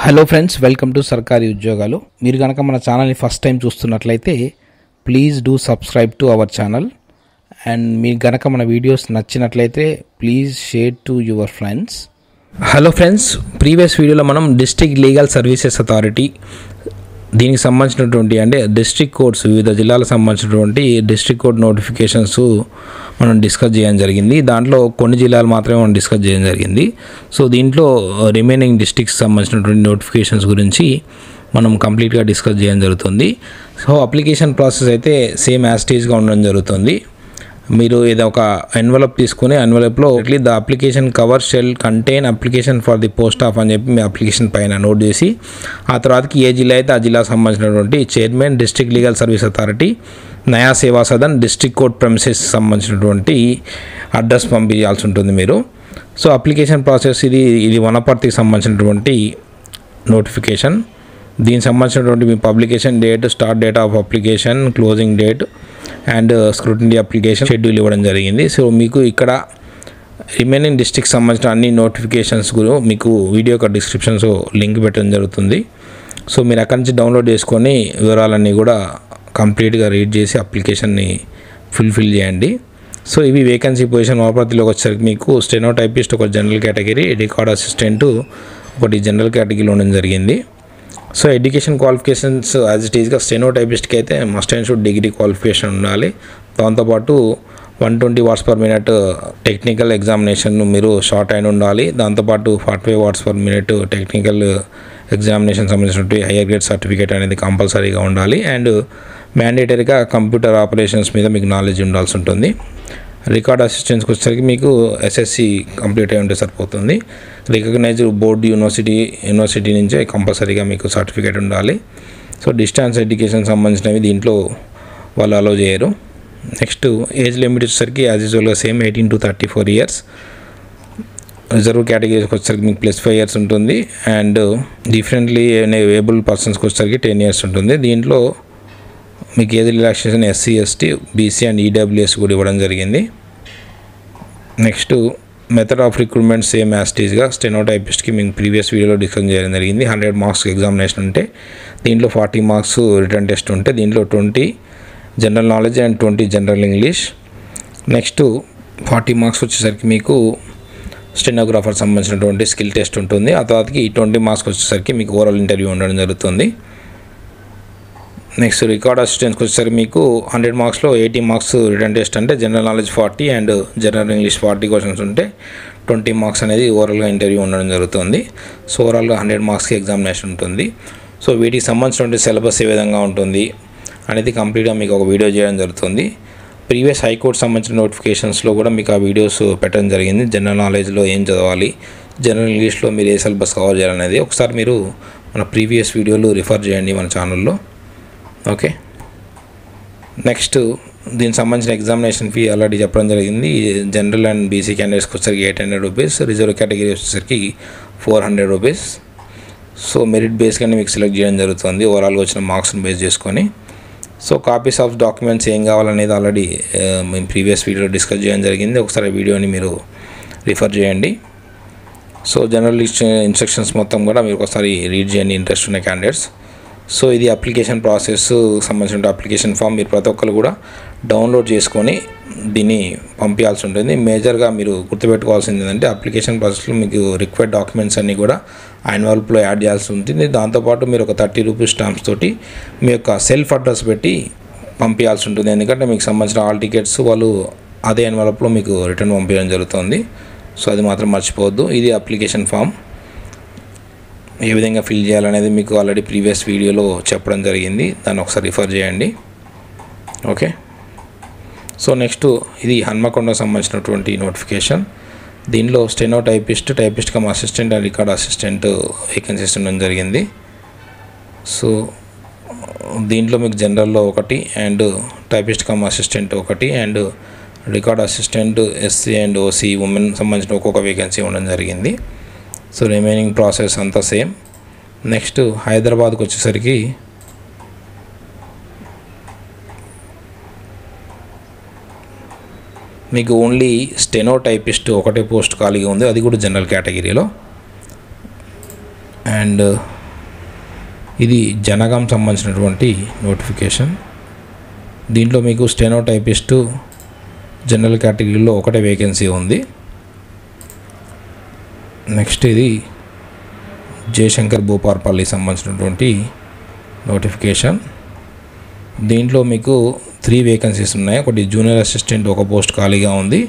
Hello friends, welcome to సర్కారీ ఉద్యోగాలు. మీరు కనుక మన ఛానల్ని ఫస్ట్ టైం చూస్తున్నట్లయితే please do subscribe to our channel. And మీకు కనుక మన వీడియోస్ నచ్చినట్లయితే please share to your friends. Hello friends, previous వీడియోలో మనం డిస్ట్రిక్ట్ లీగల్ సర్వీసెస్ అథారిటీ దీనికి సంబంధించినటువంటి అంటే డిస్ట్రిక్ట్ కోర్ట్స్, వివిధ జిల్లాలకు సంబంధించినటువంటి డిస్ట్రిక్ట్ కోర్ట్ నోటిఫికేషన్స్ మనం డిస్కస్ చేయడం జరిగింది. దాంట్లో కొన్ని జిల్లాలు మాత్రమే మనం డిస్కస్ చేయడం జరిగింది. సో దీంట్లో రిమైనింగ్ డిస్ట్రిక్ట్స్ సంబంధించినటువంటి నోటిఫికేషన్స్ గురించి మనం కంప్లీట్గా డిస్కస్ చేయడం జరుగుతుంది. సో అప్లికేషన్ ప్రాసెస్ అయితే సేమ్ యాజ్ ఇట్ ఈస్గా ఉండడం జరుగుతుంది. మీరు ఏదో ఒక ఎన్వలప్ తీసుకుని ఎన్వలప్లో the application cover shall contain application for the post of అని చెప్పి మీ అప్లికేషన్ పైన నోట్ చేసి ఆ తర్వాతకి ఏ జిల్లా అయితే ఆ జిల్లాకు సంబంధించినటువంటి chairman, district legal service authority, నయా సేవా సదన్, డిస్ట్రిక్ట్ కోర్ట్ ప్రెమిసెస్ సంబంధించినటువంటి అడ్రస్ పంపించాల్సి ఉంటుంది మీరు. సో అప్లికేషన్ ప్రాసెస్ ఇది వనపర్తికి సంబంధించినటువంటి నోటిఫికేషన్. దీనికి సంబంధించినటువంటి మీ publication date, start date of application, closing date and scrutiny application schedule ఇవ్వడం జరిగింది. సో మీకు ఇక్కడ రిమైనింగ్ డిస్ట్రిక్ట్ సంబంధించిన అన్ని నోటిఫికేషన్స్ మీకు వీడియో యొక్క డిస్క్రిప్షన్స్ లింక్ పెట్టడం జరుగుతుంది. సో మీరు అక్కడి నుంచి డౌన్లోడ్ చేసుకొని వివరాలన్నీ కూడా కంప్లీట్గా రీడ్ చేసి అప్లికేషన్ని ఫుల్ఫిల్ చేయండి. సో ఇవి వేకెన్సీ పొజిషన్ వనపర్తిలోకి వచ్చేసరికి మీకు స్టెనో టైపిస్ట్ ఒక జనరల్ కేటగిరీ, రికార్డ్ అసిస్టెంట్ ఒకటి జనరల్ కేటగిరీలో ఉండడం జరిగింది. So education qualifications as it ఈస్గా స్టెనో టైపిస్ట్కి అయితే must and should degree qualification ఉండాలి. దాంతోపాటు 120 words per minute technical examination మీరు షార్ట్ అయిన ఉండాలి. దాంతోపాటు 45 words per minute technical examination సంబంధించినటువంటి హైయర్ గ్రేడ్ సర్టిఫికేట్ అనేది కంపల్సరీగా ఉండాలి. అండ్ మ్యాండేటరీగా కంప్యూటర్ ఆపరేషన్స్ మీద మీకు నాలెడ్జ్ ఉండాల్సి ఉంటుంది. రికార్డ్ అసిస్టెంట్స్కి వచ్చేసరికి మీకు ఎస్ఎస్సి కంప్లీట్ అయి ఉంటే సరిపోతుంది. రికగ్నైజ్డ్ బోర్డు యూనివర్సిటీ నుంచే కంపల్సరీగా మీకు సర్టిఫికేట్ ఉండాలి. సో డిస్టెన్స్ ఎడ్యుకేషన్ సంబంధించినవి దీంట్లో వాళ్ళు అలో చేయరు. నెక్స్ట్ ఏజ్ లిమిట్ వచ్చేసరికి యాజ్ యూజువల్గా సేమ్ 18 to 34 ఇయర్స్. రిజర్వ్ కేటగిరీకి వచ్చేసరికి మీకు +5 ఇయర్స్ ఉంటుంది. అండ్ డిఫరెంట్లీ ఏబుల్ పర్సన్స్కి వచ్చేసరికి 10 ఇయర్స్ ఉంటుంది. దీంట్లో మీకు ఏది relaxation SC, ST, BC and EWS కూడా ఇవ్వడం జరిగింది. Next method of recruitment same యాస్టీస్గా స్టెనో టైపిస్ట్కి మీకు ప్రీవియస్ వీడియోలో డిస్కస్ చేయడం జరిగింది. 100 మార్క్స్ ఎగ్జామినేషన్ ఉంటే దీంట్లో 40 మార్క్స్ రిటర్న్ టెస్ట్ ఉంటే దీంట్లో 20 general knowledge and 20 general English. Next 40 marks వచ్చేసరికి మీకు స్టెనోగ్రాఫర్ సంబంధించినటువంటి స్కిల్ టెస్ట్ ఉంటుంది. ఆ తర్వాతకి 20 మార్క్స్ వచ్చేసరికి మీకు ఓరల్ ఇంటర్వ్యూ ఉండడం జరుగుతుంది. నెక్స్ట్ రికార్డ్ అసిస్టెంట్స్కి వచ్చేసరికి మీకు 100 మార్క్స్లో 80 మార్క్స్ రిటర్న్ టెస్ట్ అంటే general knowledge 40 and general English 40 questions ఉంటే 20 మార్క్స్ అనేది ఓవరాల్గా ఇంటర్వ్యూ ఉండడం జరుగుతుంది. సో ఓవరాల్గా 100 మార్క్స్కి ఎగ్జామినేషన్ ఉంటుంది. సో వీటికి సంబంధించినటువంటి సిలబస్ ఏ విధంగా ఉంటుంది అనేది కంప్లీట్గా మీకు ఒక వీడియో చేయడం జరుగుతుంది. ప్రీవియస్ హైకోర్టు సంబంధించిన నోటిఫికేషన్స్లో కూడా మీకు ఆ వీడియోస్ పెట్టడం జరిగింది. జనరల్ నాలెడ్జ్లో ఏం చదవాలి, జనరల్ ఇంగ్లీష్లో మీరు ఏ సిలబస్ కవర్ చేయాలనేది ఒకసారి మీరు మన ప్రీవియస్ వీడియోలు రిఫర్ చేయండి మన ఛానల్లో. ఓకే, నెక్స్ట్ దీనికి సంబంధించిన ఎగ్జామినేషన్ ఫీ ఆల్రెడీ చెప్పడం జరిగింది. జనరల్ అండ్ బీసీ క్యాండిడేట్స్కి వచ్చేసరికి 800 రూపీస్, రిజర్వ్ కేటగిరీ వచ్చేసరికి 400 రూపీస్. సో మెరిట్ బేస్గానే మీకు సెలెక్ట్ చేయడం జరుగుతుంది ఓవరాల్గా వచ్చిన మార్క్స్ని బేస్ చేసుకొని. సో కాపీస్ ఆఫ్ డాక్యుమెంట్స్ ఏం కావాలనేది ఆల్రెడీ మేము ప్రీవియస్ వీడియోలో డిస్కస్ చేయడం జరిగింది. ఒకసారి వీడియోని మీరు రిఫర్ చేయండి. సో జనరల్ ఇన్స్ట్రక్షన్స్ మొత్తం కూడా మీరు ఒకసారి రీడ్ చేయండి ఇంట్రెస్ట్ ఉన్న క్యాండిడేట్స్. సో ఇది అప్లికేషన్ ప్రాసెస్ సంబంధించిన అప్లికేషన్ ఫామ్ మీరు ప్రతి ఒక్కరు కూడా డౌన్లోడ్ చేసుకొని దీన్ని పంపించాల్సి ఉంటుంది. మేజర్గా మీరు గుర్తుపెట్టుకోవాల్సింది ఏంటంటే అప్లికేషన్ ప్రాసెస్లో మీకు రిక్వైర్డ్ డాక్యుమెంట్స్ అన్నీ కూడా ఎన్వలప్లో యాడ్ చేయాల్సి ఉంటుంది. దాంతోపాటు మీరు ఒక 30 రూపీస్ స్టాంప్స్ తోటి మీ యొక్క సెల్ఫ్ అడ్రస్ పెట్టి పంపించాల్సి ఉంటుంది. ఎందుకంటే మీకు సంబంధించిన ఆల్ టికెట్స్ వాళ్ళు అదే ఎన్వలప్లో మీకు రిటర్న్ పంపించడం జరుగుతుంది. సో అది మాత్రం మర్చిపోవద్దు. ఇది అప్లికేషన్ ఫామ్ ఏ విధంగా ఫిల్ చేయాలనేది మీకు ఆల్రెడీ ప్రీవియస్ వీడియోలో చెప్పడం జరిగింది. దాన్ని ఒకసారి రిఫర్ చేయండి. ఓకే, సో నెక్స్ట్ ఇది హన్మకొండకు సంబంధించినటువంటి నోటిఫికేషన్. దీనిలో steno typist come assistant and record assistant vacancies ఉండడం జరిగింది. సో దీంట్లో మీకు జనరల్లో 1 and typist come assistant 1 and record assistant SC and OC women సంబంధించిన ఒక్కొక్క వేకెన్సీ ఉండడం జరిగింది. సో రిమైనింగ్ ప్రాసెస్ అంతా సేమ్. నెక్స్ట్ హైదరాబాద్కి వచ్చేసరికి మీకు ఓన్లీ స్టెనో టైపిస్ట్ ఒకటే పోస్ట్ ఖాళీగా ఉంది, అది కూడా జనరల్ కేటగిరీలో. అండ్ ఇది జనగాం సంబంధించినటువంటి నోటిఫికేషన్. దీంట్లో మీకు స్టెనో టైపిస్టు జనరల్ కేటగిరీలో ఒకటే వేకెన్సీ ఉంది. నెక్స్ట్ ఇది జయశంకర్ భూపార్పల్లి సంబంధించినటువంటి నోటిఫికేషన్. దీంట్లో మీకు 3 వేకెన్సీస్ ఉన్నాయి. ఒకటి జూనియర్ అసిస్టెంట్ ఒక పోస్ట్ ఖాళీగా ఉంది,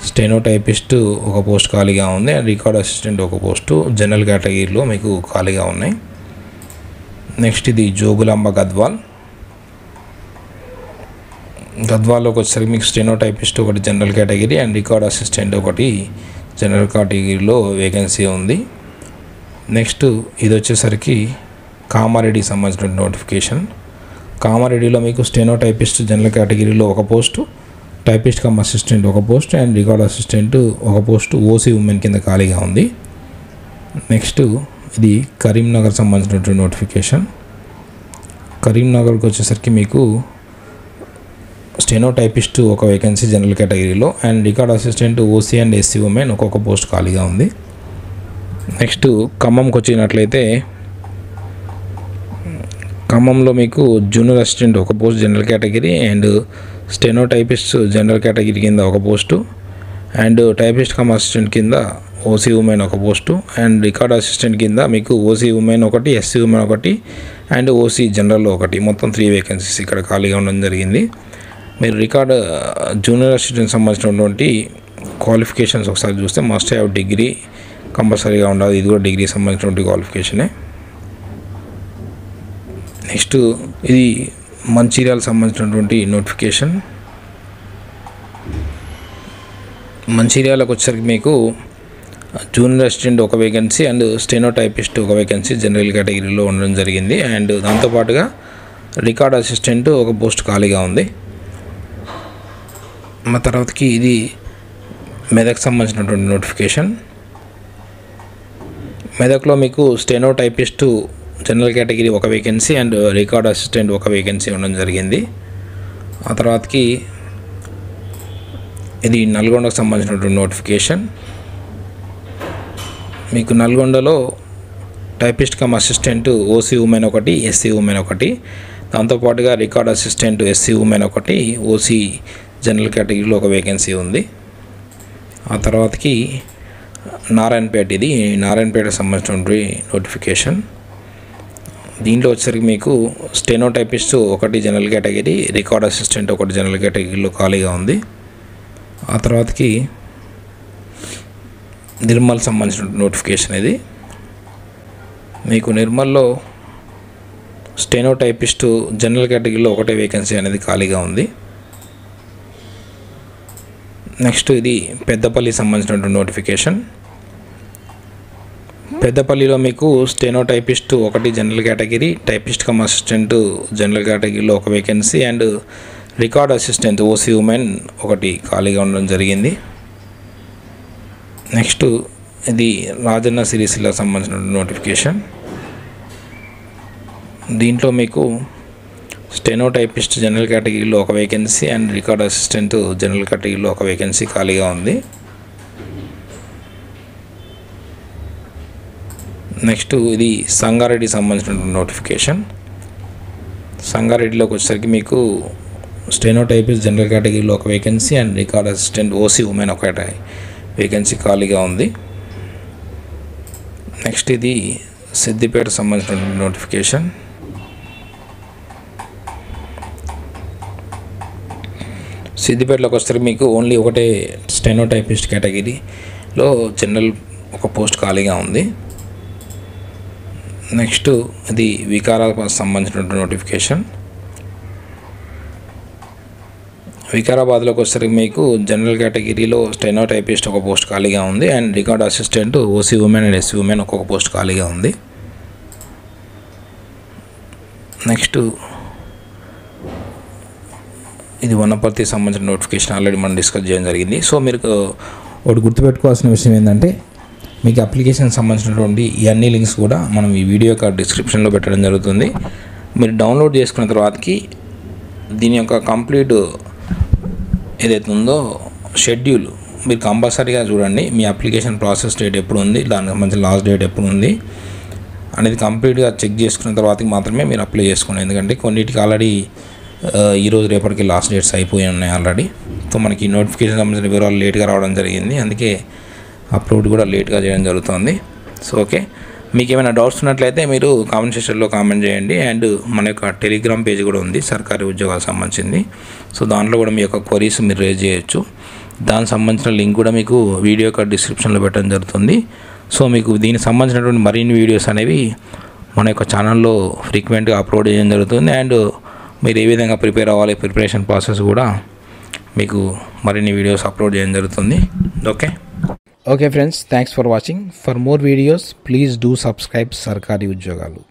స్టెనో టైపిస్ట్ ఒక పోస్ట్ ఖాళీగా ఉంది, అండ్ రికార్డ్ అసిస్టెంట్ ఒక పోస్టు జనరల్ కేటగిరీలో మీకు ఖాళీగా ఉన్నాయి. నెక్స్ట్ ఇది జోగులాంబ గద్వాల్లోకి వచ్చేసరికి మీకు స్టెనో టైపిస్ట్ ఒకటి general category and record assistant ఒకటి జనరల్ కేటగిరీలో వేకెన్సీ ఉంది. నెక్స్ట్ ఇది వచ్చేసరికి కామారెడ్డి సంబంధించిన నోటిఫికేషన్. కామారెడ్డిలో మీకు స్టెనో టైపిస్ట్ జనరల్ కేటగిరీలో ఒక పోస్టు, టైపిస్ట్ కమ్ అసిస్టెంట్ ఒక పోస్ట్ అండ్ రికార్డ్ అసిస్టెంట్ ఒక పోస్టు ఓసీ ఉమెన్ కింద ఖాళీగా ఉంది. నెక్స్ట్ ఇది కరీంనగర్ సంబంధించినటువంటి నోటిఫికేషన్. కరీంనగర్కి వచ్చేసరికి మీకు స్టెనో టైపిస్ట్ ఒక వేకెన్సీ జనరల్ కేటగిరీలో and record assistant OC and SC women ఒక్కొక్క పోస్ట్ ఖాళీగా ఉంది. నెక్స్ట్ ఖమ్మంకి వచ్చినట్లయితే ఖమ్మంలో మీకు జూనియర్ అసిస్టెంట్ ఒక post general category and steno typist general category కింద ఒక post and typist come assistant కింద ఓసీ ఉమెన్ ఒక పోస్టు అండ్ రికార్డ్ అసిస్టెంట్ కింద మీకు ఓసీ ఉమెన్ ఒకటి, ఎస్సీ ఉమెన్ ఒకటి అండ్ ఓసీ జనరల్లో ఒకటి, మొత్తం 3 వేకెన్సీస్ ఇక్కడ ఖాళీగా ఉండడం జరిగింది. మీరు రికార్డ్ జూనియర్ అసిస్టెంట్ సంబంధించినటువంటి క్వాలిఫికేషన్స్ ఒకసారి చూస్తే మస్ట్ హ్యావ్ డిగ్రీ కంపల్సరీగా ఉండాలి. ఇది కూడా డిగ్రీ సంబంధించినటువంటి క్వాలిఫికేషనే. నెక్స్ట్ ఇది మంచిర్యాల సంబంధించినటువంటి నోటిఫికేషన్. మంచిర్యాలకు వచ్చేసరికి మీకు జూనియర్ అసిస్టెంట్ ఒక వేకెన్సీ అండ్ స్టెనో టైపిస్ట్ ఒక వేకెన్సీ జనరల్ కేటగిరీలో ఉండడం జరిగింది అండ్ దాంతోపాటుగా రికార్డ్ అసిస్టెంట్ ఒక పోస్ట్ ఖాళీగా ఉంది. మా తర్వాతకి ఇది మెదక్ సంబంధించినటువంటి నోటిఫికేషన్. మెదక్లో మీకు స్టెనో టైపిస్టు జనరల్ కేటగిరీ ఒక వేకెన్సీ అండ్ రికార్డ్ అసిస్టెంట్ ఒక వేకెన్సీ ఉండడం జరిగింది. ఆ తర్వాతకి ఇది నల్గొండకు సంబంధించినటువంటి నోటిఫికేషన్. మీకు నల్గొండలో typist come assistant OC women ఒకటి, ఎస్సీ ఉమెన్ ఒకటి, దాంతోపాటుగా రికార్డ్ అసిస్టెంట్ ఎస్సీ ఉమెన్ ఒకటి, ఓసీ జనరల్ కేటగిరీలో ఒక వేకెన్సీ ఉంది. ఆ తర్వాతకి నారాయణపేట, ఇది నారాయణపేటకు సంబంధించినటువంటి నోటిఫికేషన్. దీంట్లో వచ్చేసరికి మీకు స్టెనో టైపిస్ట్ ఒకటి జనరల్ కేటగిరీ, రికార్డ్ అసిస్టెంట్ ఒకటి జనరల్ కేటగిరీలో ఖాళీగా ఉంది. ఆ తర్వాతకి నిర్మల్ సంబంధించిన నోటిఫికేషన్. ఇది మీకు నిర్మల్లో స్టెనో టైపిస్ట్ జనరల్ కేటగిరీలో ఒకటే వేకెన్సీ అనేది ఖాళీగా ఉంది. నెక్స్ట్ ఇది పెద్దపల్లి సంబంధించినటువంటి నోటిఫికేషన్. పెద్దపల్లిలో మీకు స్టెనో టైపిస్ట్ ఒకటి general category, typist come assistant general కేటగిరీలో ఒక vacancy and record assistant OC women ఒకటి ఖాళీగా ఉండడం జరిగింది. నెక్స్ట్ ఇది రాజన్న సిరిసిల్ల సంబంధించిన నోటిఫికేషన్. దీంట్లో మీకు స్టెనో టైపిస్ట్ జనరల్ కేటగిరీలో ఒక vacancy and record assistant general కేటగిరీలో ఒక వేకెన్సీ ఖాళీగా ఉంది. నెక్స్ట్ ఇది సంగారెడ్డి సంబంధించిన నోటిఫికేషన్. సంగారెడ్డిలోకి వచ్చేసరికి మీకు స్టెనో టైపిస్ట్ జనరల్ కేటగిరీలో ఒక vacancy and record assistant OC women ఒక వేకెన్సీ ఖాళీగా ఉంది. నెక్స్ట్ ఇది సిద్దిపేట సంబంధించిన నోటిఫికేషన్. సిద్దిపేటలోకి వస్తే మీకు ఓన్లీ ఒకటే స్టెనో టైపిస్ట్ కేటగిరీలో జనరల్ ఒక పోస్ట్ ఖాళీగా ఉంది. నెక్స్ట్ ఇది వికారాబాద్ సంబంధించినటువంటి నోటిఫికేషన్. వికారాబాద్లోకి వచ్చేసరికి మీకు జనరల్ కేటగిరీలో స్టెనో టైపిస్ట్ ఒక పోస్ట్ ఖాళీగా ఉంది and record assistant OC women and SC women ఒక్కొక్క పోస్ట్ ఖాళీగా ఉంది. నెక్స్ట్ ఇది వనపర్తి సంబంధించిన నోటిఫికేషన్ ఆల్రెడీ మనం డిస్కస్ చేయడం జరిగింది. సో మీరు ఒకటి గుర్తుపెట్టుకోవాల్సిన విషయం ఏంటంటే మీకు అప్లికేషన్ సంబంధించినటువంటి ఈ అన్ని లింక్స్ కూడా మనం ఈ వీడియో యొక్క డిస్క్రిప్షన్లో పెట్టడం జరుగుతుంది. మీరు డౌన్లోడ్ చేసుకున్న తర్వాతకి దీని యొక్క కంప్లీట్ ఏదైతే ఉందో షెడ్యూల్ మీరు కంపల్సరీగా చూడండి. మీ అప్లికేషన్ ప్రాసెస్ డేట్ ఎప్పుడు ఉంది, దానికి సంబంధించిన లాస్ట్ డేట్ ఎప్పుడు ఉంది, అనేది కంప్లీట్గా చెక్ చేసుకున్న తర్వాత మాత్రమే మీరు అప్లై చేసుకోండి. ఎందుకంటే కొన్నిటికి ఆల్రెడీ ఈరోజు రేపటికి లాస్ట్ డేట్స్ అయిపోయి ఉన్నాయి ఆల్రెడీ. సో మనకి నోటిఫికేషన్ సంబంధించిన వివరాలు లేట్గా రావడం జరిగింది, అందుకే అప్లోడ్ కూడా లేట్గా చేయడం జరుగుతుంది. సో ఓకే, మీకు ఏమైనా డౌట్స్ ఉన్నట్లయితే మీరు కామెంట్ సెక్షన్లో కామెంట్ చేయండి. అండ్ మన యొక్క టెలిగ్రామ్ పేజ్ కూడా ఉంది సర్కారీ ఉద్యోగాలకు సంబంధించింది. సో దాంట్లో కూడా మీ యొక్క క్వరీస్ మీరు రేజ్ చేయొచ్చు. దానికి సంబంధించిన లింక్ కూడా మీకు వీడియో యొక్క డిస్క్రిప్షన్లో పెట్టడం జరుగుతుంది. సో మీకు దీనికి సంబంధించినటువంటి మరిన్ని వీడియోస్ అనేవి మన యొక్క ఛానల్లో ఫ్రీక్వెంట్గా అప్లోడ్ చేయడం జరుగుతుంది. అండ్ మీరు ఏ విధంగా ప్రిపేర్ అవ్వాలి, ప్రిపరేషన్ ప్రాసెస్ కూడా మీకు మరిన్ని వీడియోస్ అప్లోడ్ చేయడం జరుగుతుంది. Okay friends, thanks for watching. For more videos please do subscribe సర్కారీ ఉద్యోగాలు.